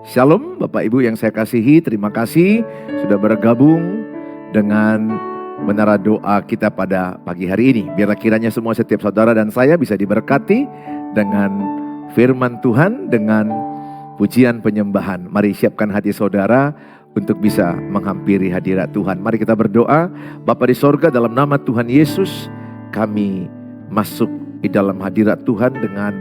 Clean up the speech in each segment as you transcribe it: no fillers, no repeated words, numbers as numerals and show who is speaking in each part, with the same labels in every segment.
Speaker 1: Shalom Bapak Ibu yang saya kasihi, terima kasih sudah bergabung dengan Menara Doa kita pada pagi hari ini. Biarlah kiranya semua setiap saudara dan saya bisa diberkati dengan firman Tuhan, dengan pujian penyembahan. Mari siapkan hati saudara untuk bisa menghampiri hadirat Tuhan. Mari kita berdoa. Bapa di sorga, dalam nama Tuhan Yesus, kami masuk di dalam hadirat Tuhan dengan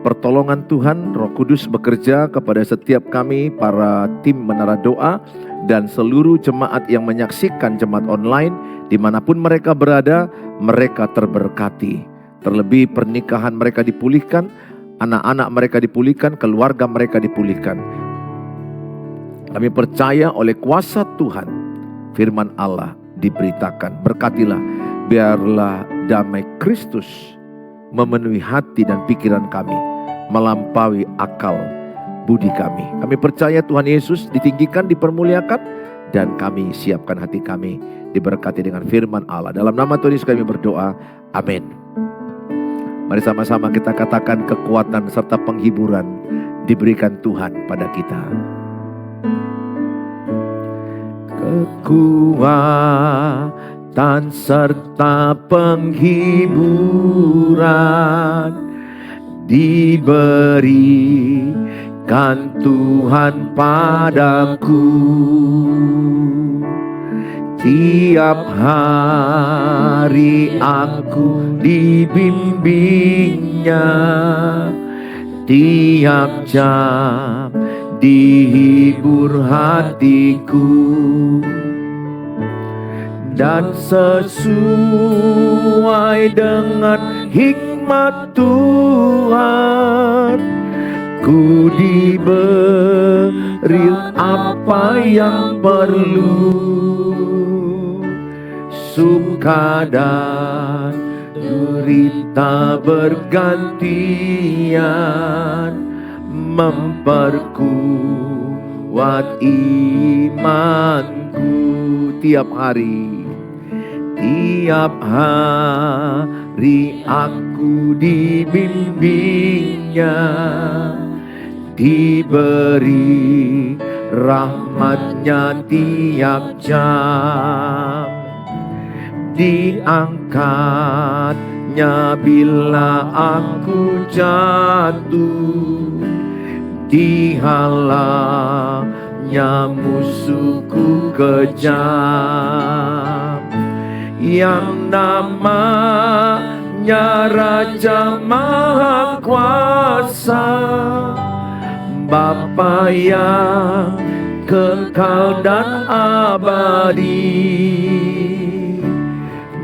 Speaker 1: pertolongan Tuhan. Roh Kudus bekerja kepada setiap kami, para tim Menara Doa, dan seluruh jemaat yang menyaksikan jemaat online, dimanapun mereka berada, mereka terberkati. Terlebih pernikahan mereka dipulihkan, anak-anak mereka dipulihkan, keluarga mereka dipulihkan. Kami percaya oleh kuasa Tuhan, firman Allah diberitakan. Berkatilah, biarlah damai Kristus memenuhi hati dan pikiran kami, melampaui akal budi kami. Kami percaya Tuhan Yesus ditinggikan, dipermuliakan, dan kami siapkan hati kami diberkati dengan firman Allah. Dalam nama Tuhan Yesus kami berdoa, amin. Mari sama-sama kita katakan, kekuatan serta penghiburan diberikan Tuhan pada kita. Kekuatan serta penghiburan diberikan Tuhan padaku. Tiap hari aku dibimbingnya, tiap jam dihibur hatiku, dan sesuai dengan hikmat Tuhan, ku diberi apa yang perlu. Suka dan derita bergantian, memperkuat imanku. Tiap hari aku dibimbingnya, diberi rahmatnya tiap jam, diangkatnya bila aku jatuh, dihalangnya musuhku kejam. Yang namanya Raja Maha Kuasa, Bapa yang kekal dan abadi,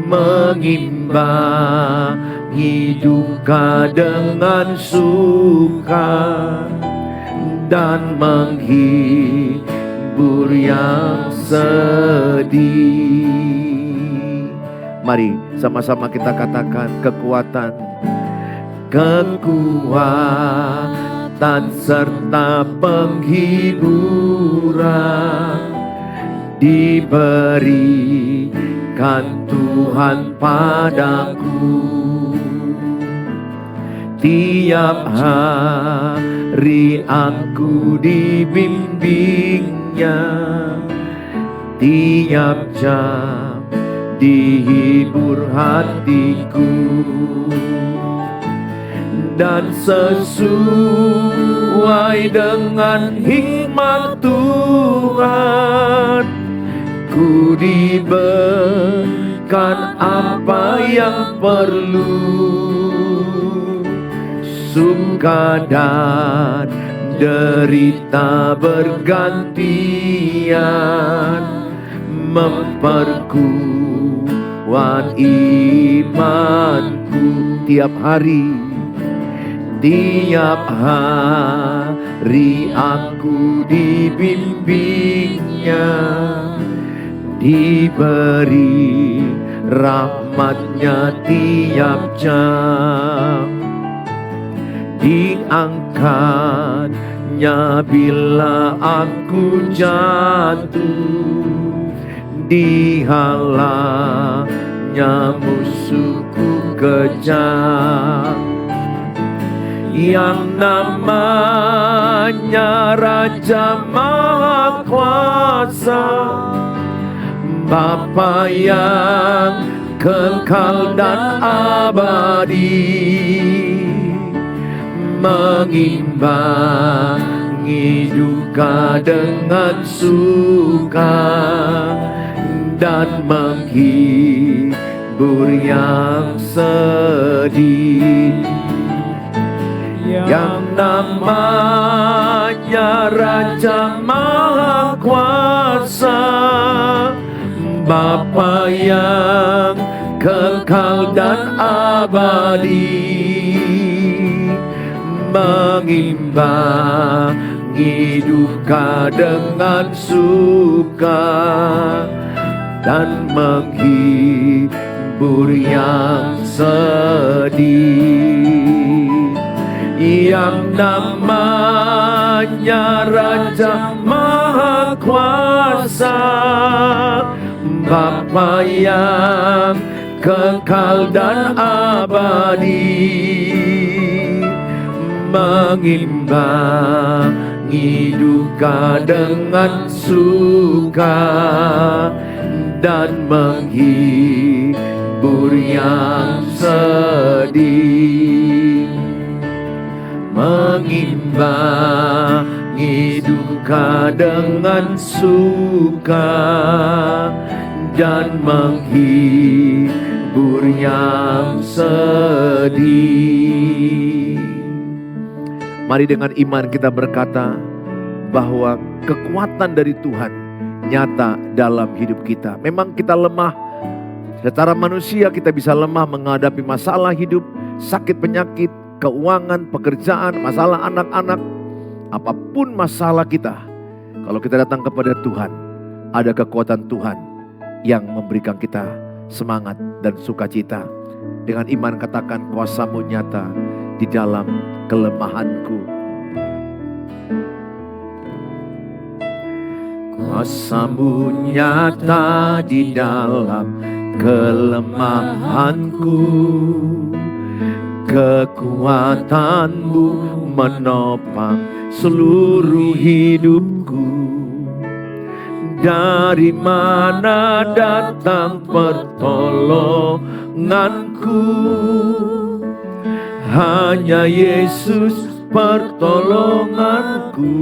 Speaker 1: mengimbangi duka dengan suka, dan menghibur yang sedih. Mari sama-sama kita katakan, kekuatan serta penghiburan diberikan Tuhan padaku. Tiap hari aku dibimbingnya, tiap jam dihibur hatiku, dan sesuai dengan hikmat Tuhan, ku diberikan apa yang perlu. Suka dan derita bergantian, memperkuat imanku. Tiap hari aku dibimbingnya, diberi rahmatnya tiap jam, diangkatnya bila aku jatuh, dihalangnya musuhku kejam. Yang namanya Hanya Raja Maha Kuasa, Bapa yang kekal dan abadi, mengimbangi duka dengan suka dan menghibur yang sedih. Yang namanya Raja Maha Kuasa, Bapa yang kekal dan abadi, mengimbangi duka dengan suka dan menghibur yang sedih. Yang namanya Raja Maha Kuasa, Bapa yang kekal dan abadi, mengimbangi duka dengan suka dan menghibur yang sedih. Mengimbangi duka dengan suka dan menghibur yang sedih. Mari dengan iman kita berkata bahwa kekuatan dari Tuhan nyata dalam hidup kita. Memang kita lemah, secara manusia kita bisa lemah menghadapi masalah hidup, sakit penyakit, keuangan, pekerjaan, masalah anak-anak, apapun masalah kita. Kalau kita datang kepada Tuhan, ada kekuatan Tuhan yang memberikan kita semangat dan sukacita. Dengan iman katakan, kuasa-Mu nyata di dalam kelemahanku. Kuasa-Mu nyata di dalam kelemahanku. Kekuatan-Mu menopang seluruh hidupku. Dari mana datang pertolonganku? Hanya Yesus pertolonganku.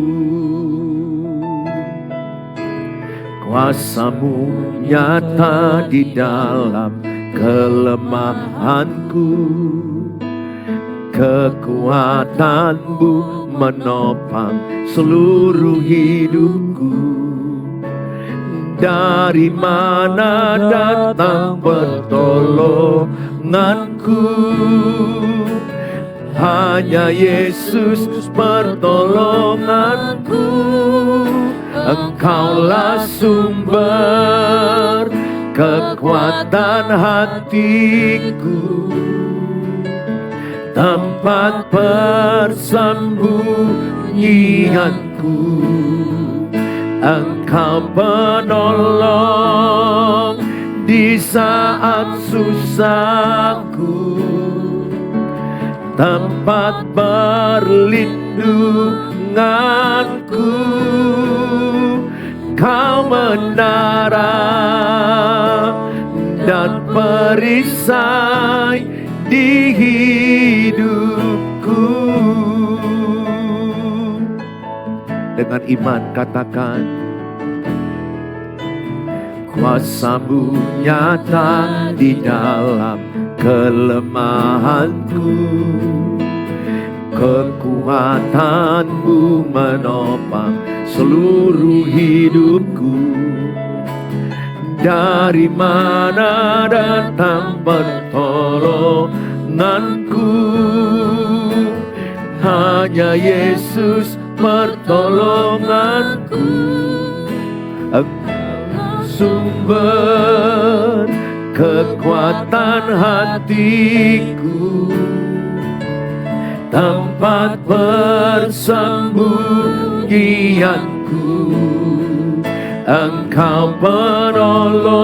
Speaker 1: Kuasa-Mu nyata di dalam kelemahanku. Kekuatan-Mu menopang seluruh hidupku. Dari mana datang pertolonganku? Hanya Yesus pertolonganku. Engkaulah sumber kekuatan hatiku, tempat persembunyianku. Engkau penolong di saat susahku, tempat perlindunganku. Kau menara dan perisai di hidupku. Dengan iman katakan, kuasa-Mu nyata di dalam kelemahanku. Kekuatan-Mu menopang seluruh hidupku. Dari mana datang pertolonganku? Hanya Yesus pertolonganku. Engkau sumber kekuatan hatiku, tempat persembunyianku. Engkau penolong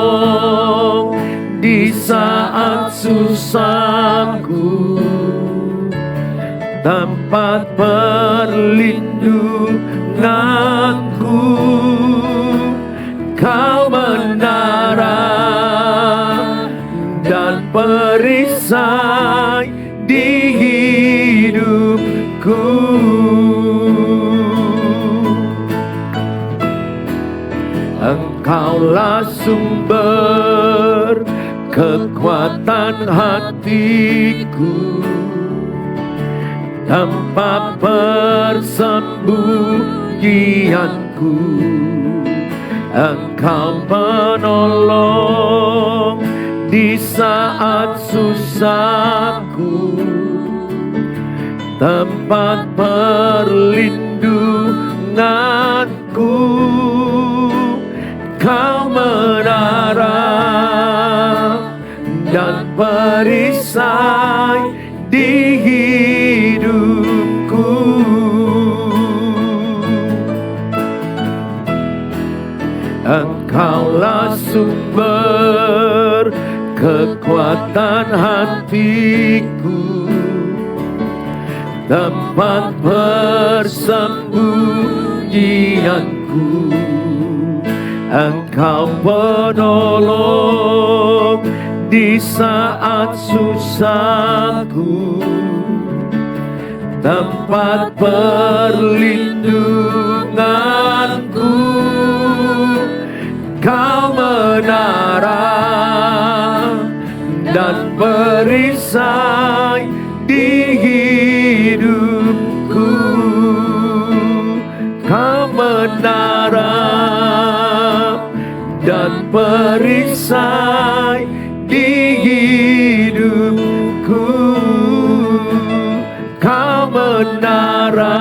Speaker 1: di saat susahku, tempat perlindunganku. Kau menara dan perisai di hidupku. Engkaulah sumber kekuatan hatiku, tempat persembunyianku. Engkau penolong di saat susahku, tempat perlindunganku. Kau menara dan perisai di hidupku. Engkaulah sumber kekuatan hatiku, tempat persembunyianku. Engkau penolong di saat susahku, tempat perlindunganku. Kau menara dan perisai di hidupku. Kau menara dan perisai di hidupku. Kau menara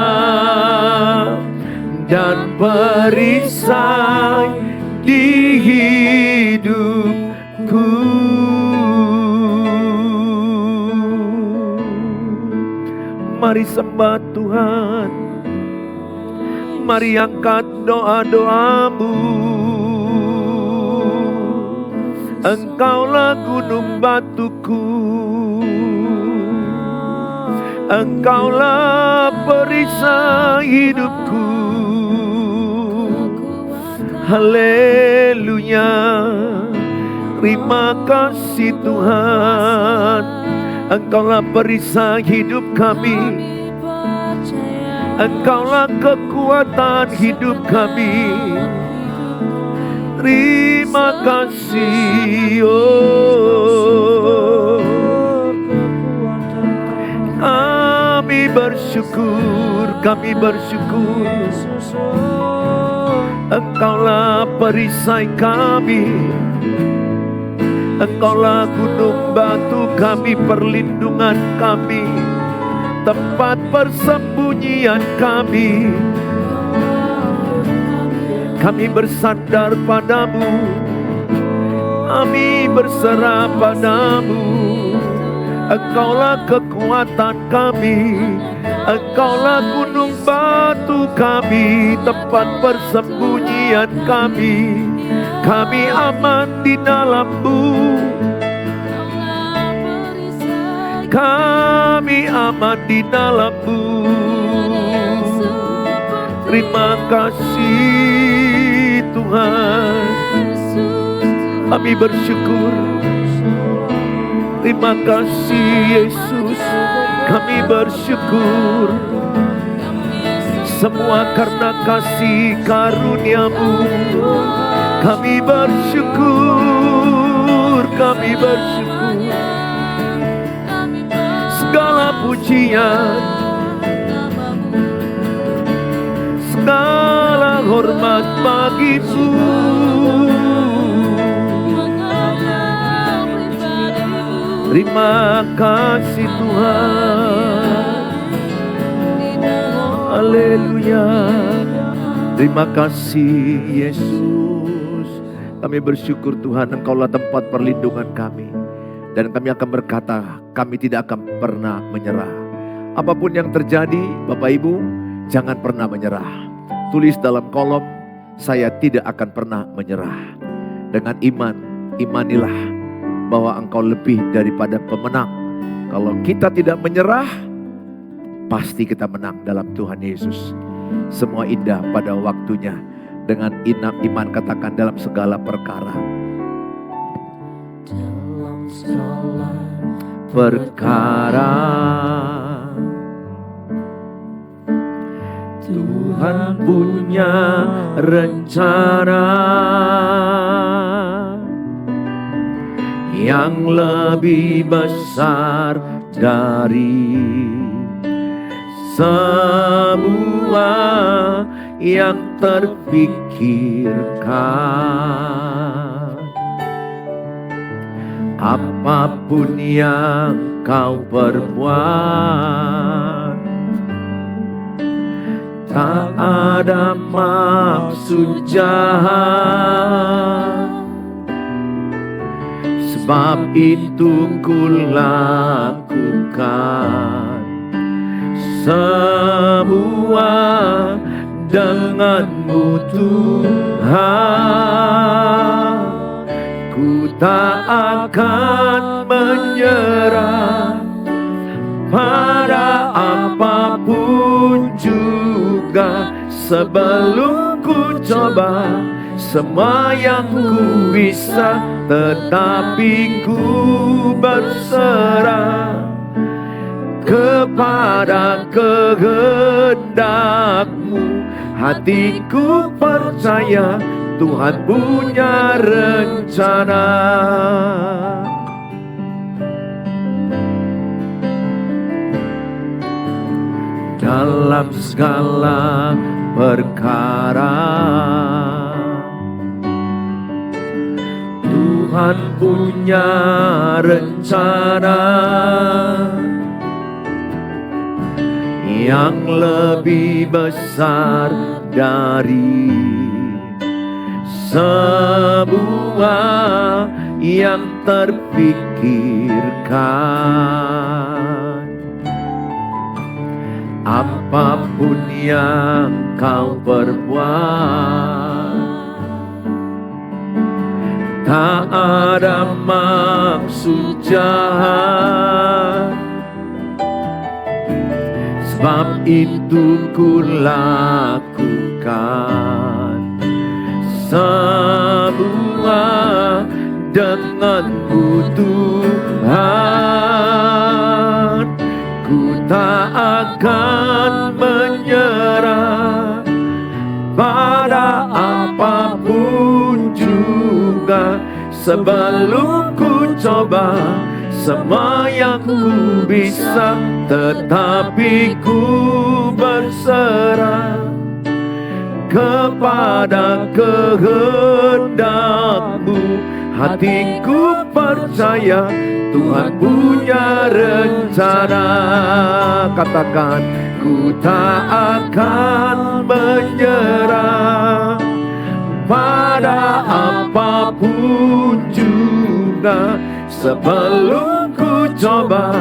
Speaker 1: dan perisai di hidupku. Mari sembah Tuhan, mari angkat doa-doamu. Engkaulah gunung batuku, Engkaulah perisai hidupku. Haleluya, terima kasih Tuhan. Engkaulah perisai hidup kami, Engkaulah kekuatan hidup kami. Terima kasih, oh. Kami bersyukur, kami bersyukur. Engkaulah perisai kami, Engkaulah gunung batu kami, perlindungan kami, tempat persembunyian kami. Kami bersandar padamu, kami berserah padamu. Engkaulah kekuatan kami, Engkaulah gunung batu kami, tempat persembunyian kami. Kami aman di dalam-Mu, kami aman di dalam-Mu. Terima kasih Tuhan, kami bersyukur. Terima kasih Yesus, kami bersyukur. Semua karena kasih karunia-Mu. Kami bersyukur, kami bersyukur. Segala pujian, segala hormat bagi-Mu. Terima kasih Tuhan. Haleluya. Terima kasih Yesus. Kami bersyukur Tuhan, Engkaulah tempat perlindungan kami. Dan kami akan berkata, kami tidak akan pernah menyerah. Apapun yang terjadi, Bapak Ibu, jangan pernah menyerah. Tulis dalam kolom, saya tidak akan pernah menyerah. Dengan iman, imanilah bahwa engkau lebih daripada pemenang. Kalau kita tidak menyerah, pasti kita menang dalam Tuhan Yesus. Semua indah pada waktunya. Dengan iman katakan dalam segala perkara.
Speaker 2: Dalam segala
Speaker 1: Perkara Tuhan punya rencana yang lebih besar dari semua yang terpikirkan. Apapun yang kau perbuat, tak ada maksud jahat. Sebab itu kulakukan semua denganmu Tuhan. Ku tak akan menyerah pada apapun juga. Sebelum ku coba semua yang ku bisa, tetapi ku berserah kepada kehendak-Mu. Hatiku percaya Tuhan punya rencana. Dalam segala perkara Tuhan punya rencana yang lebih besar dari semua yang terpikirkan. Apapun yang kau perbuat, tak ada maksud jahat. Sebab itu kulakukan semua denganmu Tuhan. Ku tak akan menyerah pada apapun juga. Sebelum ku coba semua yang ku bisa, tetapi ku berserah kepada kehendak-Mu. Hatiku percaya Tuhan punya rencana. Katakan, ku tak akan menyerah pada apapun juga. Sebelum ku coba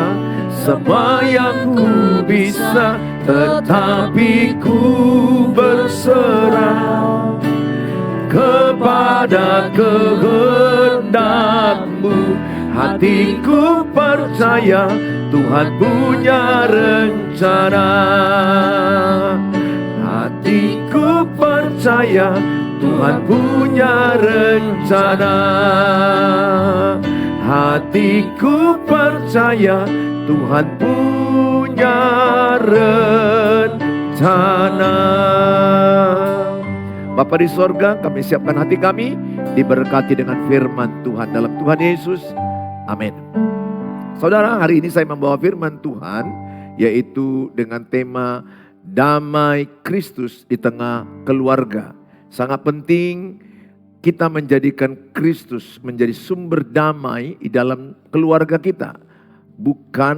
Speaker 1: semua yang ku bisa, tetapi ku berserah kepada kehendak-Mu. Hatiku percaya Tuhan punya rencana. Hatiku percaya Tuhan punya rencana. Hatiku percaya Tuhan punya rencana. Bapa di sorga, kami siapkan hati kami diberkati dengan firman Tuhan dalam Tuhan Yesus. Amin. Saudara, hari ini saya membawa firman Tuhan, yaitu dengan tema damai Kristus di tengah keluarga. Sangat penting kita menjadikan Kristus menjadi sumber damai di dalam keluarga kita. Bukan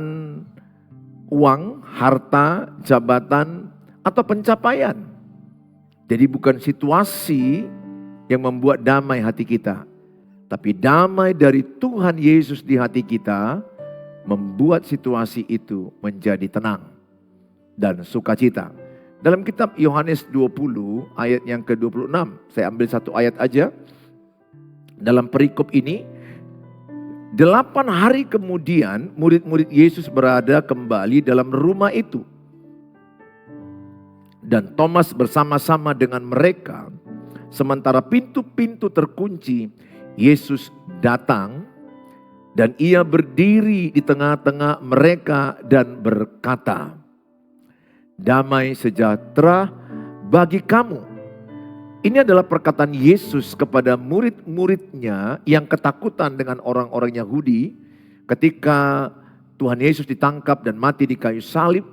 Speaker 1: uang, harta, jabatan, atau pencapaian. Jadi bukan situasi yang membuat damai hati kita. Tapi damai dari Tuhan Yesus di hati kita membuat situasi itu menjadi tenang dan sukacita. Dalam kitab Yohanes 20 ayat yang ke-26, saya ambil satu ayat aja. Dalam perikop ini, 8 hari kemudian murid-murid Yesus berada kembali dalam rumah itu. Dan Thomas bersama-sama dengan mereka. Sementara pintu-pintu terkunci, Yesus datang dan ia berdiri di tengah-tengah mereka dan berkata, "Damai sejahtera bagi kamu." Ini adalah perkataan Yesus kepada murid-muridnya yang ketakutan dengan orang-orang Yahudi ketika Tuhan Yesus ditangkap dan mati di kayu salib.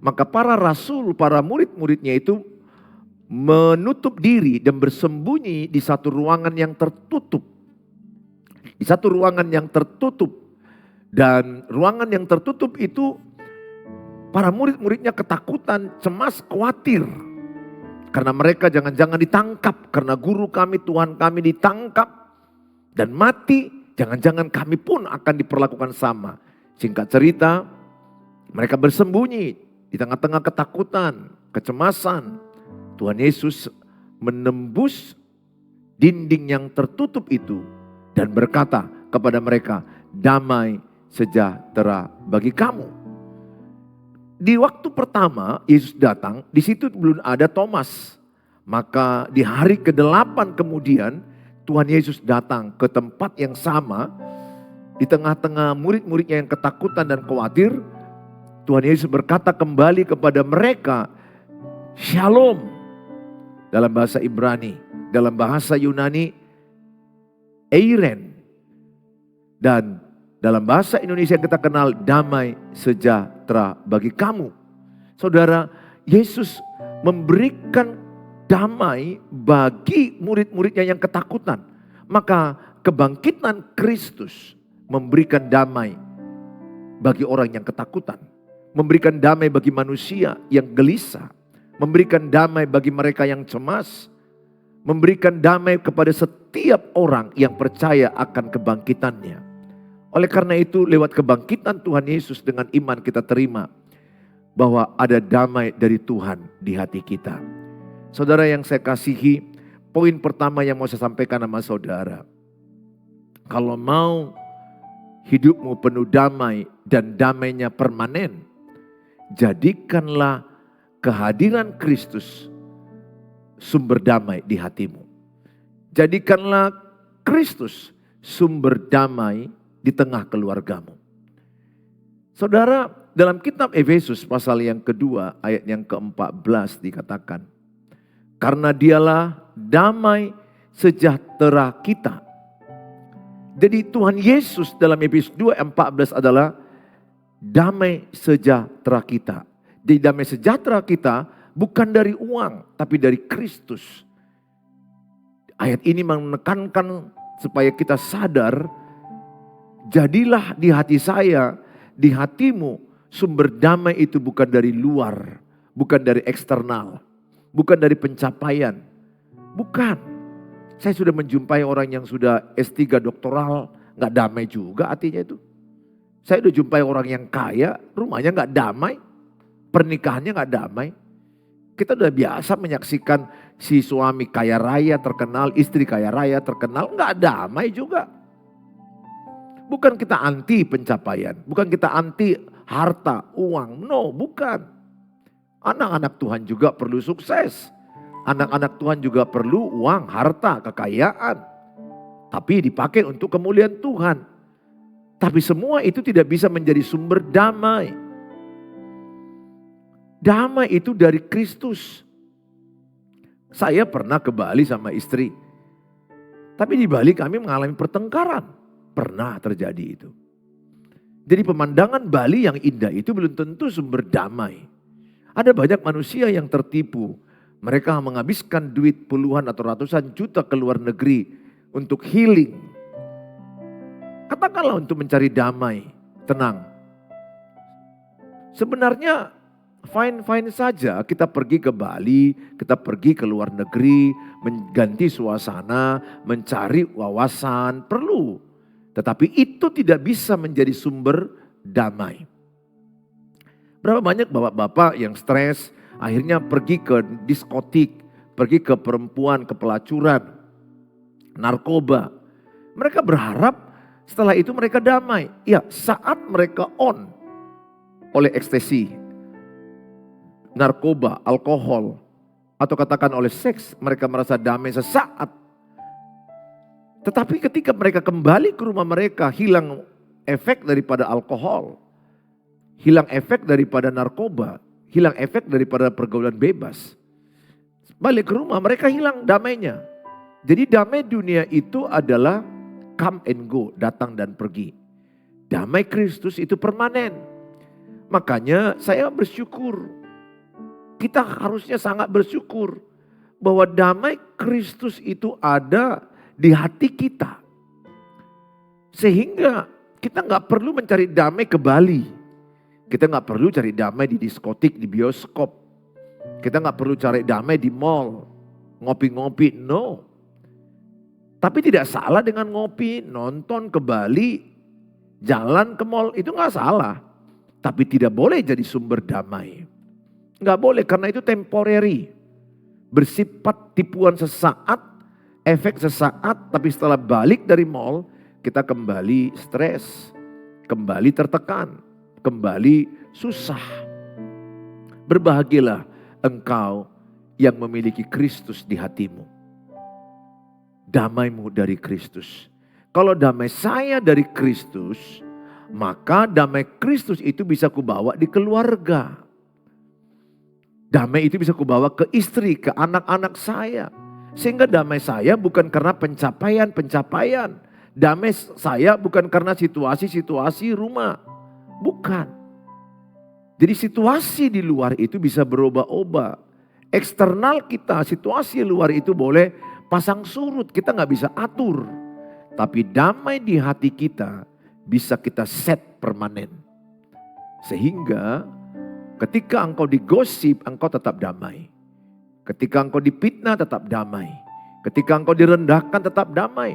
Speaker 1: Maka para rasul, para murid-muridnya itu menutup diri dan bersembunyi di satu ruangan yang tertutup. Di satu ruangan yang tertutup. Dan ruangan yang tertutup itu para murid-muridnya ketakutan, cemas, khawatir. Karena mereka jangan-jangan ditangkap. Karena guru kami, Tuhan kami ditangkap dan mati. Jangan-jangan kami pun akan diperlakukan sama. Singkat cerita, mereka bersembunyi di tengah-tengah ketakutan, kecemasan. Tuhan Yesus menembus dinding yang tertutup itu dan berkata kepada mereka, "Damai sejahtera bagi kamu." Di waktu pertama Yesus datang, di situ belum ada Thomas. Maka di hari ke-8 kemudian Tuhan Yesus datang ke tempat yang sama. Di tengah-tengah murid-muridnya yang ketakutan dan khawatir, Tuhan Yesus berkata kembali kepada mereka, "Shalom." Dalam bahasa Ibrani, dalam bahasa Yunani, Eiren. Dan dalam bahasa Indonesia kita kenal, damai sejahtera bagi kamu. Saudara, Yesus memberikan damai bagi murid-muridnya yang ketakutan. Maka kebangkitan Kristus memberikan damai bagi orang yang ketakutan. Memberikan damai bagi manusia yang gelisah. Memberikan damai bagi mereka yang cemas. Memberikan damai kepada setiap orang yang percaya akan kebangkitannya. Oleh karena itu lewat kebangkitan Tuhan Yesus dengan iman kita terima bahwa ada damai dari Tuhan di hati kita. Saudara yang saya kasihi, poin pertama yang mau saya sampaikan sama saudara. Kalau mau hidupmu penuh damai dan damainya permanen, jadikanlah kehadiran Kristus sumber damai di hatimu. Jadikanlah Kristus sumber damai di tengah keluargamu. Saudara, dalam kitab Efesus pasal yang kedua ayat yang ke-14 dikatakan, "Karena dialah damai sejahtera kita." Jadi Tuhan Yesus dalam Efesus 2:14 adalah damai sejahtera kita. Jadi damai sejahtera kita bukan dari uang, tapi dari Kristus. Ayat ini menekankan supaya kita sadar, jadilah di hati saya, di hatimu, sumber damai itu bukan dari luar, bukan dari eksternal, bukan dari pencapaian. Bukan. Saya sudah menjumpai orang yang sudah S3 doktoral, gak damai juga hatinya itu. Saya udah jumpai orang yang kaya, rumahnya gak damai, pernikahannya gak damai. Kita udah biasa menyaksikan si suami kaya raya terkenal, istri kaya raya terkenal, gak damai juga. Bukan kita anti pencapaian, bukan kita anti harta, uang, no, bukan. Anak-anak Tuhan juga perlu sukses. Anak-anak Tuhan juga perlu uang, harta, kekayaan. Tapi dipakai untuk kemuliaan Tuhan. Tapi semua itu tidak bisa menjadi sumber damai. Damai itu dari Kristus. Saya pernah ke Bali sama istri. Tapi di Bali kami mengalami pertengkaran. Pernah terjadi itu. Jadi pemandangan Bali yang indah itu belum tentu sumber damai. Ada banyak manusia yang tertipu. Mereka menghabiskan duit puluhan atau ratusan juta ke luar negeri untuk healing. Katakanlah untuk mencari damai, tenang. Sebenarnya fine-fine saja kita pergi ke Bali, kita pergi ke luar negeri, mengganti suasana, mencari wawasan, perlu. Tetapi itu tidak bisa menjadi sumber damai. Berapa banyak bapak-bapak yang stres, akhirnya pergi ke diskotik, pergi ke perempuan, ke pelacuran, narkoba. Mereka berharap setelah itu mereka damai. Ya, saat mereka on oleh ekstasi, narkoba, alkohol, atau katakan oleh seks, mereka merasa damai sesaat. Tetapi ketika mereka kembali ke rumah mereka, hilang efek daripada alkohol, hilang efek daripada narkoba, hilang efek daripada pergaulan bebas. Balik ke rumah mereka hilang damainya. Jadi damai dunia itu adalah come and go, datang dan pergi. Damai Kristus itu permanen. Makanya saya bersyukur. Kita harusnya sangat bersyukur bahwa damai Kristus itu ada di hati kita. Sehingga kita nggak perlu mencari damai ke Bali. Kita nggak perlu cari damai di diskotik, di bioskop. Kita nggak perlu cari damai di mall, ngopi-ngopi, no. Tapi tidak salah dengan ngopi, nonton ke Bali, jalan ke mall, itu nggak salah. Tapi tidak boleh jadi sumber damai. Nggak boleh karena itu temporary. Bersifat tipuan sesaat, efek sesaat, tapi setelah balik dari mall, kita kembali stres, kembali tertekan, kembali susah. Berbahagialah engkau yang memiliki Kristus di hatimu. Damaimu dari Kristus. Kalau damai saya dari Kristus, maka damai Kristus itu bisa kubawa di keluarga. Damai itu bisa kubawa ke istri, ke anak-anak saya. Sehingga damai saya bukan karena pencapaian-pencapaian. Damai saya bukan karena situasi-situasi rumah. Bukan. Jadi situasi di luar itu bisa berubah-ubah. Eksternal kita, situasi luar itu boleh pasang surut. Kita nggak bisa atur. Tapi damai di hati kita bisa kita set permanen. Sehingga ketika engkau digosip, engkau tetap damai. Ketika engkau dipitnah, tetap damai. Ketika engkau direndahkan, tetap damai.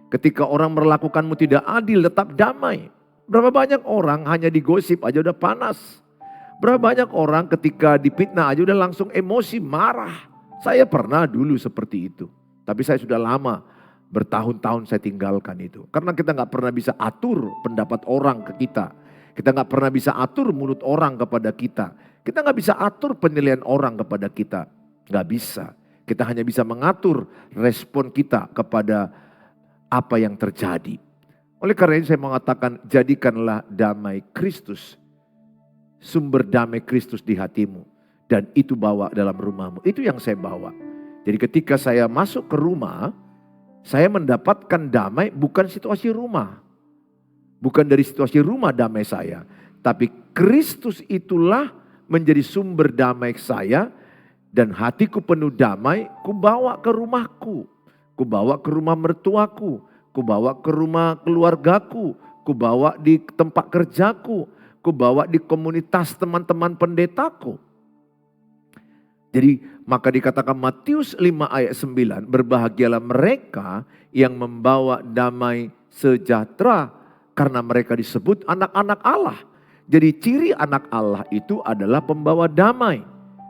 Speaker 1: Ketika orang melakukanmu tidak adil, tetap damai. Berapa banyak orang hanya digosip aja udah panas. Berapa banyak orang ketika dipitnah aja udah langsung emosi, marah. Saya pernah dulu seperti itu. Tapi saya sudah lama, bertahun-tahun saya tinggalkan itu. Karena kita gak pernah bisa atur pendapat orang ke kita. Kita gak pernah bisa atur mulut orang kepada kita. Kita gak bisa atur penilaian orang kepada kita. Gak bisa. Kita hanya bisa mengatur respon kita kepada apa yang terjadi. Oleh karena itu saya mengatakan, jadikanlah damai Kristus. Sumber damai Kristus di hatimu. Dan itu bawa dalam rumahmu. Itu yang saya bawa. Jadi ketika saya masuk ke rumah, saya mendapatkan damai bukan situasi rumah. Bukan dari situasi rumah damai saya. Tapi Kristus itulah menjadi sumber damai saya. Dan hatiku penuh damai, ku bawa ke rumahku. Ku bawa ke rumah mertuaku. Ku bawa ke rumah keluargaku. Ku bawa di tempat kerjaku. Ku bawa di komunitas teman-teman pendetaku. Jadi maka dikatakan Matius 5 ayat 9. Berbahagialah mereka yang membawa damai sejahtera. Karena mereka disebut anak-anak Allah. Jadi ciri anak Allah itu adalah pembawa damai.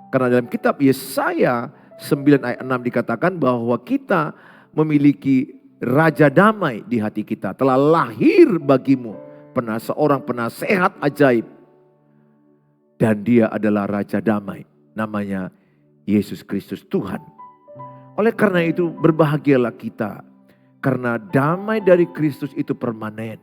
Speaker 1: Karena dalam kitab Yesaya 9 ayat 6 dikatakan bahwa kita memiliki raja damai di hati kita. Telah lahir bagimu seorang penasehat ajaib. Dan dia adalah raja damai. Namanya Yesus Kristus Tuhan. Oleh karena itu berbahagialah kita. Karena damai dari Kristus itu permanen.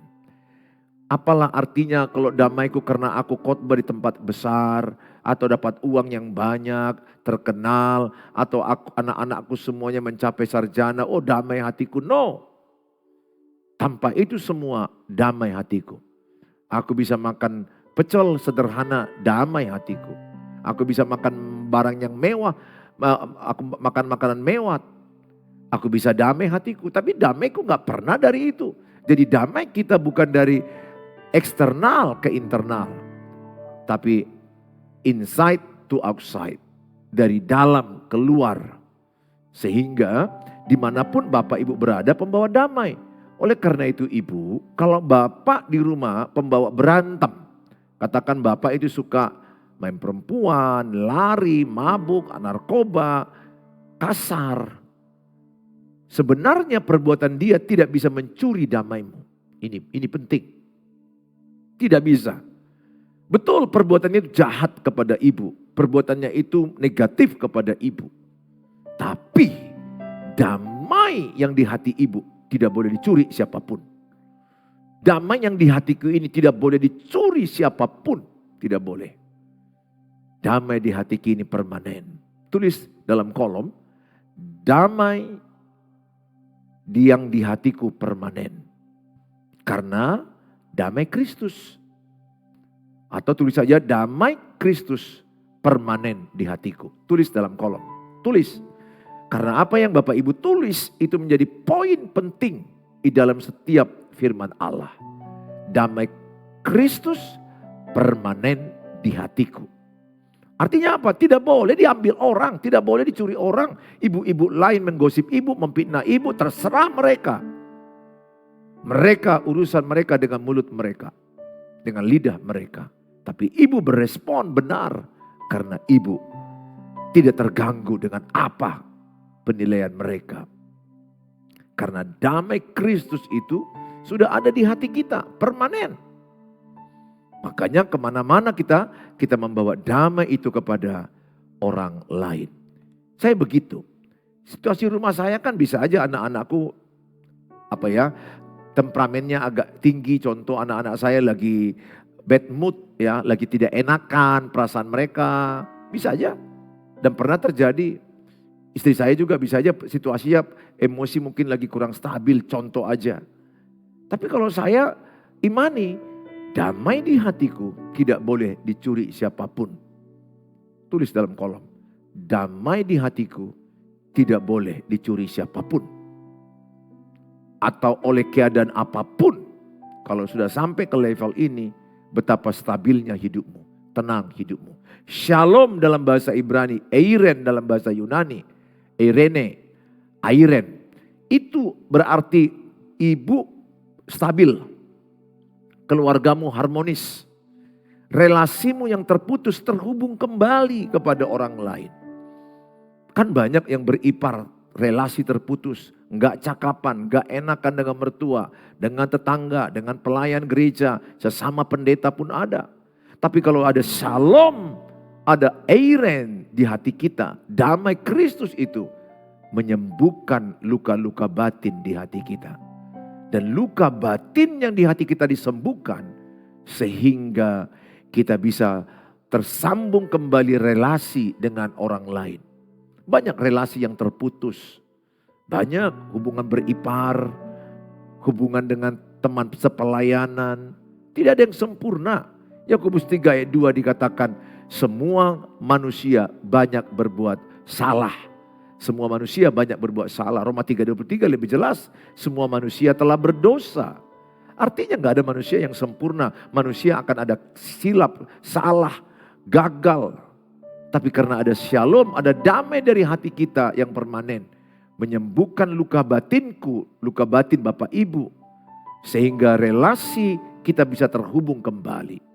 Speaker 1: Apalah artinya kalau damaiku karena aku khotbah di tempat besar. Atau dapat uang yang banyak, terkenal. Atau anak-anakku semuanya mencapai sarjana. Oh damai hatiku, no. Tanpa itu semua damai hatiku. Aku bisa makan pecel sederhana, damai hatiku. Aku bisa makan barang yang mewah, aku makan makanan mewah. Aku bisa damai hatiku, tapi damaiku gak pernah dari itu. Jadi damai kita bukan dari eksternal ke internal. Tapi inside to outside. Dari dalam keluar. Sehingga dimanapun Bapak Ibu berada pembawa damai. Oleh karena itu ibu, kalau bapak di rumah pembawa berantem. Katakan bapak itu suka main perempuan, lari, mabuk, narkoba, kasar. Sebenarnya perbuatan dia tidak bisa mencuri damaimu. Ini penting. Tidak bisa. Betul perbuatannya itu jahat kepada ibu. perbuatannya itu negatif kepada ibu. Tapi damai yang di hati ibu tidak boleh dicuri siapapun. Damai yang di hatiku ini tidak boleh dicuri siapapun. Tidak boleh. Damai di hatiku ini permanen. Tulis dalam kolom, damai yang di hatiku permanen. Karena damai Kristus. Atau tulis saja damai Kristus permanen di hatiku. Tulis dalam kolom. Tulis. Karena apa yang Bapak Ibu tulis itu menjadi poin penting di dalam setiap firman Allah. Damai Kristus permanen di hatiku. Artinya apa? Tidak boleh diambil orang. Tidak boleh dicuri orang. Ibu-ibu lain menggosip ibu, memfitnah ibu. Terserah mereka. Mereka urusan mereka dengan mulut mereka. Dengan lidah mereka. Tapi ibu berespon benar. Karena ibu tidak terganggu dengan apa penilaian mereka. Karena damai Kristus itu sudah ada di hati kita. Permanen. Makanya kemana-mana kita membawa damai itu kepada orang lain. Saya begitu. Situasi rumah saya kan bisa aja anak-anakku temperamennya agak tinggi. Contoh anak-anak saya lagi bad mood ya, lagi tidak enakan perasaan mereka. Bisa aja. Dan pernah terjadi, istri saya juga bisa aja situasinya emosi mungkin lagi kurang stabil, contoh aja. Tapi kalau saya imani, damai di hatiku tidak boleh dicuri siapapun. Tulis dalam kolom, damai di hatiku tidak boleh dicuri siapapun. Atau oleh keadaan apapun. Kalau sudah sampai ke level ini, betapa stabilnya hidupmu, tenang hidupmu. Shalom dalam bahasa Ibrani, eiren dalam bahasa Yunani, eirene, airen. Itu berarti ibu stabil, keluargamu harmonis. Relasimu yang terputus terhubung kembali kepada orang lain. Kan banyak yang beripar relasi terputus, enggak cakapan, enggak enakan dengan mertua, dengan tetangga, dengan pelayan gereja, sesama pendeta pun ada. Tapi kalau ada shalom, ada eiren di hati kita, damai Kristus itu menyembuhkan luka-luka batin di hati kita. Dan luka batin yang di hati kita disembuhkan sehingga kita bisa tersambung kembali relasi dengan orang lain. Banyak relasi yang terputus. Banyak hubungan beripar, hubungan dengan teman sepelayanan. Tidak ada yang sempurna. Yakobus 3 ayat 2 dikatakan, semua manusia banyak berbuat salah. Semua manusia banyak berbuat salah. Roma 3:23 lebih jelas, semua manusia telah berdosa. Artinya gak ada manusia yang sempurna. Manusia akan ada silap, salah, gagal. Tapi karena ada shalom, ada damai dari hati kita yang permanen. Menyembuhkan luka batinku, luka batin Bapak Ibu. Sehingga relasi kita bisa terhubung kembali.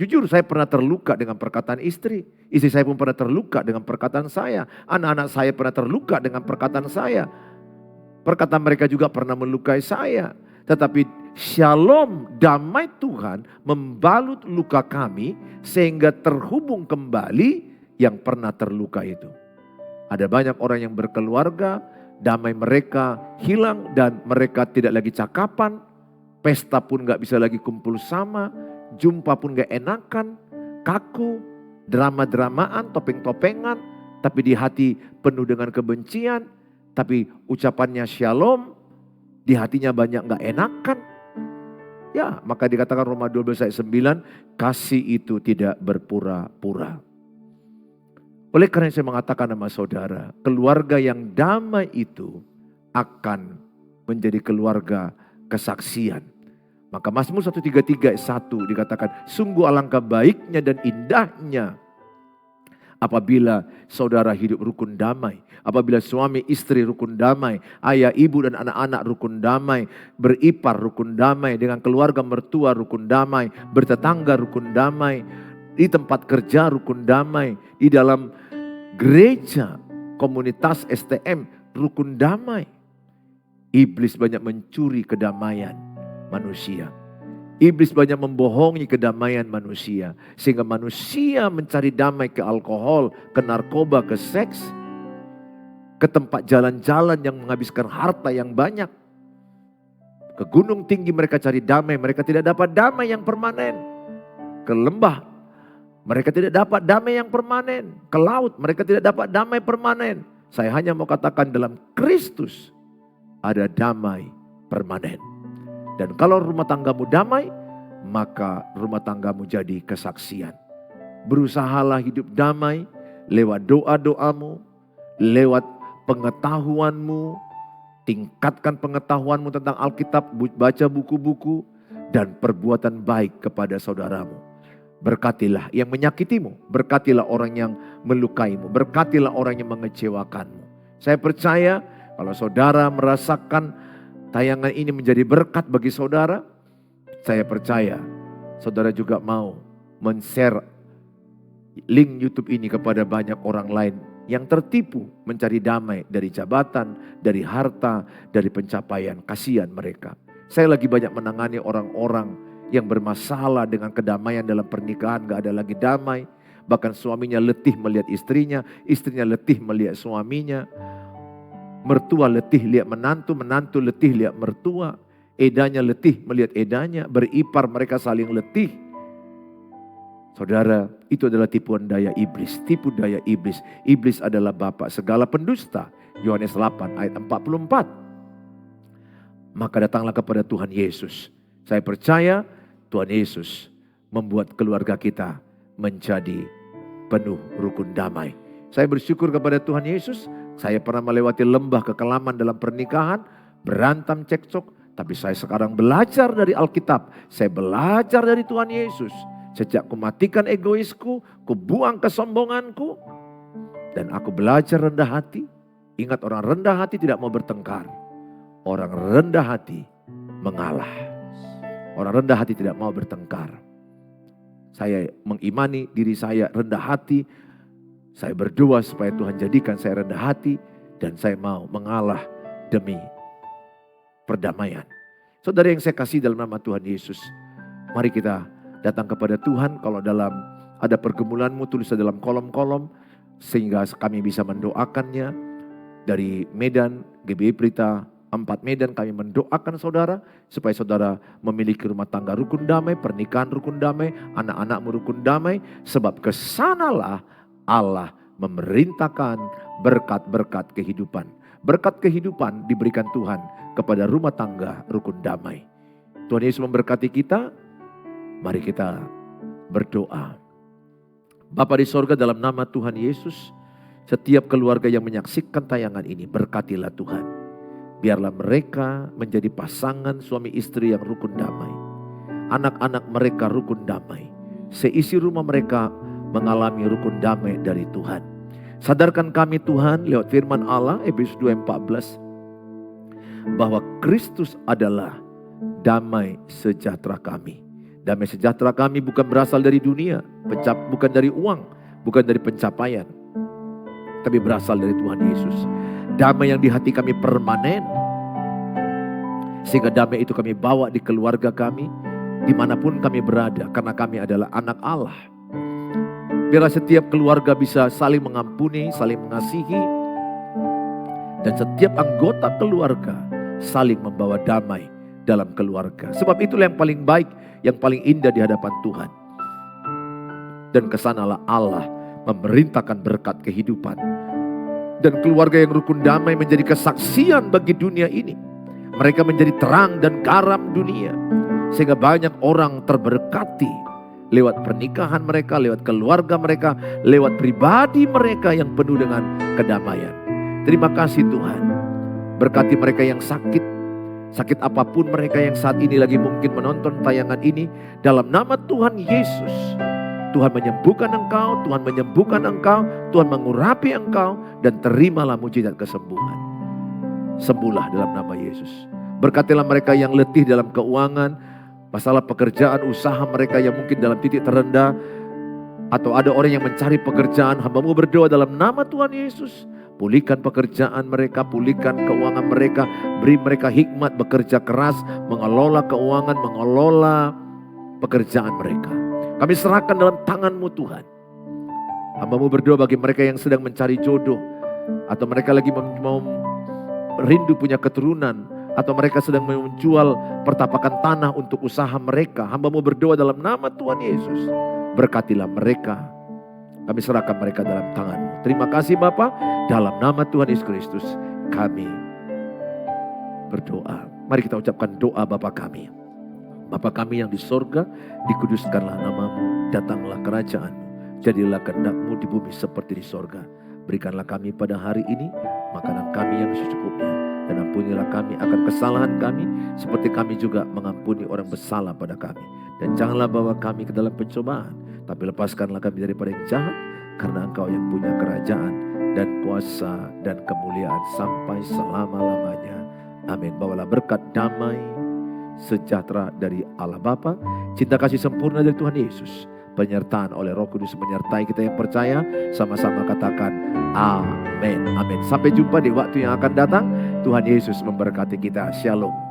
Speaker 1: Jujur saya pernah terluka dengan perkataan istri. Istri saya pun pernah terluka dengan perkataan saya. Anak-anak saya pernah terluka dengan perkataan saya. Perkataan mereka juga pernah melukai saya. Tetapi shalom, damai Tuhan membalut luka kami sehingga terhubung kembali yang pernah terluka itu. Ada banyak orang yang berkeluarga, damai mereka hilang dan mereka tidak lagi cakapan. Pesta pun gak bisa lagi kumpul sama, jumpa pun gak enakan, kaku, drama-dramaan, topeng-topengan. Tapi di hati penuh dengan kebencian, tapi ucapannya shalom, di hatinya banyak gak enakan. Ya, maka dikatakan Roma 12 ayat 9, kasih itu tidak berpura-pura. Oleh karena saya mengatakan sama saudara, keluarga yang damai itu akan menjadi keluarga kesaksian. Maka Mazmur 133 ayat 1 dikatakan, sungguh alangkah baiknya dan indahnya apabila saudara hidup rukun damai. Apabila suami istri rukun damai, ayah ibu dan anak-anak rukun damai, beripar rukun damai, dengan keluarga mertua rukun damai, bertetangga rukun damai, di tempat kerja rukun damai, di dalam gereja, komunitas STM rukun damai. Iblis banyak mencuri kedamaian manusia. Iblis banyak membohongi kedamaian manusia. Sehingga manusia mencari damai ke alkohol, ke narkoba, ke seks. Ke tempat jalan-jalan yang menghabiskan harta yang banyak. Ke gunung tinggi mereka cari damai, mereka tidak dapat damai yang permanen. Ke lembah, mereka tidak dapat damai yang permanen. Ke laut, mereka tidak dapat damai permanen. Saya hanya mau katakan dalam Kristus ada damai permanen. Dan kalau rumah tanggamu damai, maka rumah tanggamu jadi kesaksian. Berusahalah hidup damai lewat doa-doamu, lewat pengetahuanmu, tingkatkan pengetahuanmu tentang Alkitab, baca buku-buku, dan perbuatan baik kepada saudaramu. Berkatilah yang menyakitimu, berkatilah orang yang melukaimu, berkatilah orang yang mengecewakanmu. Saya percaya kalau saudara merasakan tayangan ini menjadi berkat bagi saudara, saya percaya saudara juga mau men-share link YouTube ini kepada banyak orang lain yang tertipu mencari damai dari jabatan, dari harta, dari pencapaian. Kasihan mereka. Saya lagi banyak menangani orang-orang yang bermasalah dengan kedamaian dalam pernikahan, gak ada lagi damai. Bahkan suaminya letih melihat istrinya, istrinya letih melihat suaminya. Mertua letih lihat menantu, menantu letih lihat mertua. Edanya letih melihat edanya, beripar mereka saling letih. Saudara, itu adalah tipuan daya iblis, tipu daya iblis. Iblis adalah bapa segala pendusta. Yohanes 8 ayat 44. Maka datanglah kepada Tuhan Yesus. Saya percaya Tuhan Yesus membuat keluarga kita menjadi penuh rukun damai. Saya bersyukur kepada Tuhan Yesus. Saya pernah melewati lembah kekelaman dalam pernikahan, berantem cekcok. Tapi saya sekarang belajar dari Alkitab. Saya belajar dari Tuhan Yesus. Sejak kumatikan egoisku, kubuang kesombonganku. Dan aku belajar rendah hati. Ingat, orang rendah hati tidak mau bertengkar. Orang rendah hati mengalah. Orang rendah hati tidak mau bertengkar. Saya mengimani diri saya rendah hati. Saya berdoa supaya Tuhan jadikan saya rendah hati. Dan saya mau mengalah demi perdamaian. Saudara yang saya kasih dalam nama Tuhan Yesus, mari kita datang kepada Tuhan. Kalau dalam ada pergumulanmu, tulis dalam kolom-kolom sehingga kami bisa mendoakannya. Dari Medan, GBI Pelita 4 Medan, kami mendoakan saudara supaya saudara memiliki rumah tangga rukun damai, pernikahan rukun damai, anak-anakmu rukun damai, sebab kesanalah Allah memerintahkan berkat-berkat kehidupan. Berkat kehidupan diberikan Tuhan kepada rumah tangga rukun damai. Tuhan Yesus memberkati kita. Mari kita berdoa. Bapa di sorga, dalam nama Tuhan Yesus, setiap keluarga yang menyaksikan tayangan ini, berkatilah Tuhan. Biarlah mereka menjadi pasangan suami istri yang rukun damai. Anak-anak mereka rukun damai. Seisi rumah mereka mengalami rukun damai dari Tuhan. Sadarkan kami Tuhan lewat firman Allah Efesus 2:14 bahwa Kristus adalah damai sejahtera kami. Damai sejahtera kami bukan berasal dari dunia, bukan dari uang, bukan dari pencapaian, tapi berasal dari Tuhan Yesus. Damai yang di hati kami permanen, sehingga damai itu kami bawa di keluarga kami, dimanapun kami berada, karena kami adalah anak Allah. Biarlah setiap keluarga bisa saling mengampuni, saling mengasihi. Dan setiap anggota keluarga saling membawa damai dalam keluarga. Sebab itulah yang paling baik, yang paling indah di hadapan Tuhan. Dan kesanalah Allah memerintahkan berkat kehidupan. Dan keluarga yang rukun damai menjadi kesaksian bagi dunia ini. Mereka menjadi terang dan garam dunia. Sehingga banyak orang terberkati lewat pernikahan mereka, lewat keluarga mereka, lewat pribadi mereka yang penuh dengan kedamaian. Terima kasih Tuhan. Berkati mereka yang sakit, sakit apapun mereka yang saat ini lagi mungkin menonton tayangan ini. Dalam nama Tuhan Yesus, Tuhan menyembuhkan engkau, Tuhan menyembuhkan engkau, Tuhan mengurapi engkau, dan terimalah mujizat kesembuhan. Sembuhlah dalam nama Yesus. Berkatilah mereka yang letih dalam keuangan, masalah pekerjaan, usaha mereka yang mungkin dalam titik terendah. Atau ada orang yang mencari pekerjaan, hamba-Mu berdoa dalam nama Tuhan Yesus. Pulihkan pekerjaan mereka, pulihkan keuangan mereka. Beri mereka hikmat bekerja keras, mengelola keuangan, mengelola pekerjaan mereka. Kami serahkan dalam tangan-Mu Tuhan. Hamba-Mu berdoa bagi mereka yang sedang mencari jodoh, atau mereka lagi mau rindu punya keturunan, atau mereka sedang menjual pertapakan tanah untuk usaha mereka. Hamba-Mu berdoa dalam nama Tuhan Yesus. Berkatilah mereka. Kami serahkan mereka dalam tangan-Mu. Terima kasih Bapa, dalam nama Tuhan Yesus Kristus kami berdoa. Mari kita ucapkan doa Bapa kami. Bapa kami yang di sorga, dikuduskanlah nama-Mu, datanglah kerajaan-Mu, jadilah kehendak-Mu di bumi seperti di sorga. Berikanlah kami pada hari ini makanan kami yang secukupnya, dan ampunilah kami akan kesalahan kami, seperti kami juga mengampuni orang bersalah pada kami. Dan janganlah bawa kami ke dalam pencobaan, tapi lepaskanlah kami daripada yang jahat, karena Engkau yang punya kerajaan dan kuasa dan kemuliaan sampai selama-lamanya. Amin. Bawalah berkat damai sejahtera dari Allah Bapa, cinta kasih sempurna dari Tuhan Yesus, penyertaan oleh Roh Kudus menyertai kita yang percaya. Sama-sama katakan amin. Amin. Sampai jumpa di waktu yang akan datang. Tuhan Yesus memberkati kita. Shalom.